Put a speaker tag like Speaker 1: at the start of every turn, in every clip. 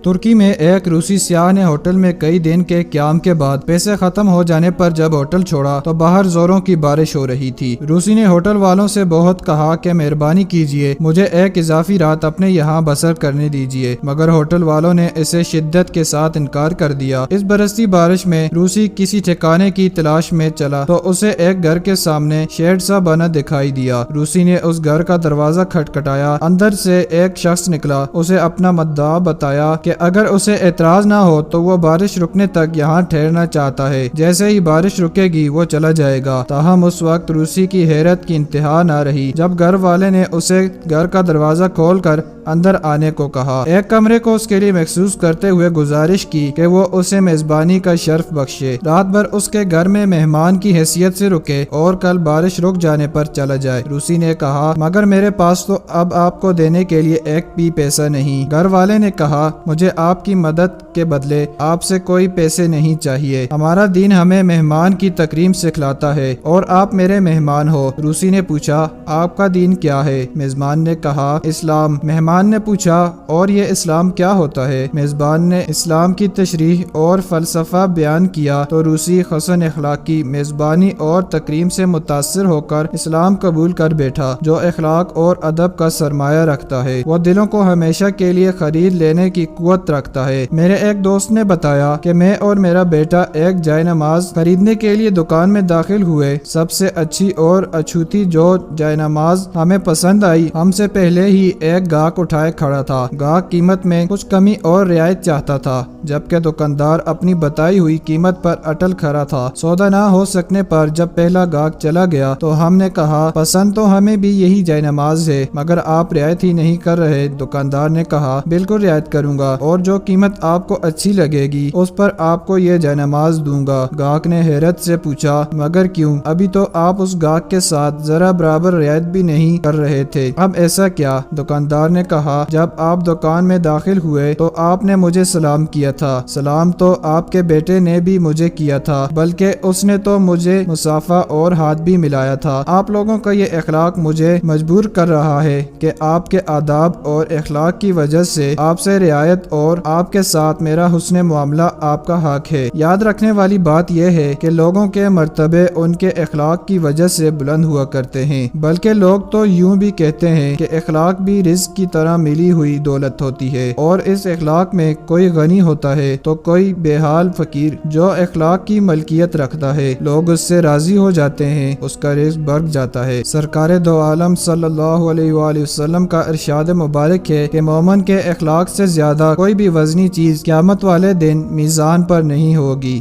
Speaker 1: ترکی میں ایک روسی سیاح نے ہوٹل میں کئی دن کے قیام کے بعد پیسے ختم ہو جانے پر جب ہوٹل چھوڑا تو باہر زوروں کی بارش ہو رہی تھی۔ روسی نے ہوٹل والوں سے بہت کہا کہ مہربانی کیجیے مجھے ایک اضافی رات اپنے یہاں بسر کرنے دیجیے، مگر ہوٹل والوں نے اسے شدت کے ساتھ انکار کر دیا۔ اس برستی بارش میں روسی کسی ٹھکانے کی تلاش میں چلا تو اسے ایک گھر کے سامنے شیڈ سا بنا دکھائی دیا۔ روسی نے اس گھر کا دروازہ کھٹکھٹایا، اندر سے ایک شخص نکلا، اسے اپنا مدعا بتایا کہ اگر اسے اعتراض نہ ہو تو وہ بارش رکنے تک یہاں ٹھہرنا چاہتا ہے، جیسے ہی بارش رکے گی وہ چلا جائے گا۔ تاہم اس وقت روسی کی حیرت کی انتہا نہ رہی جب گھر والے نے اسے گھر کا دروازہ کھول کر اندر آنے کو کہا، ایک کمرے کو اس کے لیے مخصوص کرتے ہوئے گزارش کی کہ وہ اسے میزبانی کا شرف بخشے، رات بھر اس کے گھر میں مہمان کی حیثیت سے رکے اور کل بارش رک جانے پر چلا جائے۔ روسی نے کہا، مگر میرے پاس تو اب آپ کو دینے کے لیے ایک بھی پیسہ نہیں۔ گھر والے نے کہا، مجھے آپ کی مدد کے بدلے آپ سے کوئی پیسے نہیں چاہیے، ہمارا دین ہمیں مہمان کی تکریم سکھلاتا ہے اور آپ میرے مہمان ہو۔ روسی نے پوچھا، آپ کا دین کیا ہے؟ میزبان نے کہا، اسلام۔ مہمان نے پوچھا، اور یہ اسلام کیا ہوتا ہے؟ میزبان نے اسلام کی تشریح اور فلسفہ بیان کیا تو روسی حسن اخلاقی میزبانی اور تکریم سے متاثر ہو کر اسلام قبول کر بیٹھا۔ جو اخلاق اور ادب کا سرمایہ رکھتا ہے وہ دلوں کو ہمیشہ کے لیے خرید لینے کی قوت رکھتا ہے۔ میرے ایک دوست نے بتایا کہ میں اور میرا بیٹا ایک جائے نماز خریدنے کے لیے دکان میں داخل ہوئے۔ سب سے اچھی اور اچھوتی جو جائے نماز ہمیں پسند آئی، ہم سے پہلے ہی ایک گاہک اٹھائے کھڑا تھا۔ گاہک قیمت میں کچھ کمی اور رعایت چاہتا تھا، جبکہ دکاندار اپنی بتائی ہوئی قیمت پر اٹل کھڑا تھا۔ سودا نہ ہو سکنے پر جب پہلا گاہک چلا گیا تو ہم نے کہا، پسند تو ہمیں بھی یہی جائے نماز ہے، مگر آپ رعایت ہی نہیں کر رہے۔ دکاندار نے کہا، بالکل رعایت کروں گا اور جو قیمت آپ کو اچھی لگے گی اس پر آپ کو یہ جائے نماز دوں گا۔ گاہک نے حیرت سے پوچھا، مگر کیوں؟ ابھی تو آپ اس گاہک کے ساتھ ذرا برابر رعایت بھی نہیں کر رہے تھے، اب ایسا کیا؟ دکاندار نے کہا، جب آپ دکان میں داخل ہوئے تو آپ نے مجھے سلام کیا تھا۔ سلام تو آپ کے بیٹے نے بھی مجھے کیا تھا، بلکہ اس نے تو مجھے مصافحہ اور ہاتھ بھی ملایا تھا۔ آپ لوگوں کا یہ اخلاق مجھے مجبور کر رہا ہے کہ آپ کے آداب اور اخلاق کی وجہ سے آپ سے رعایت اور آپ کے ساتھ میرا حسن معاملہ آپ کا حق ہے۔ یاد رکھنے والی بات یہ ہے کہ لوگوں کے مرتبے ان کے اخلاق کی وجہ سے بلند ہوا کرتے ہیں، بلکہ لوگ تو یوں بھی کہتے ہیں کہ اخلاق بھی رزق کی طرح ملی ہوئی دولت ہوتی ہے، اور اس اخلاق میں کوئی غنی ہوتا ہے تو کوئی بے حال فقیر۔ جو اخلاق کی ملکیت رکھتا ہے لوگ اس سے راضی ہو جاتے ہیں، اس کا رزق بڑھ جاتا ہے۔ سرکار دو عالم صلی اللہ علیہ وآلہ وسلم کا ارشاد مبارک ہے کہ مومن کے اخلاق سے زیادہ کوئی بھی وزنی چیز قیامت والے دن میزان پر نہیں ہوگی۔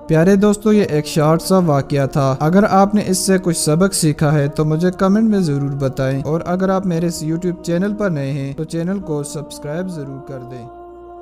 Speaker 1: پیارے دوستو، یہ ایک شارٹ سا واقعہ تھا۔ اگر آپ نے اس سے کچھ سبق سیکھا ہے تو مجھے کمنٹ میں ضرور بتائیں، اور اگر آپ میرے اس YouTube چینل پر نئے ہیں تو چینل کو سبسکرائب ضرور کر دیں۔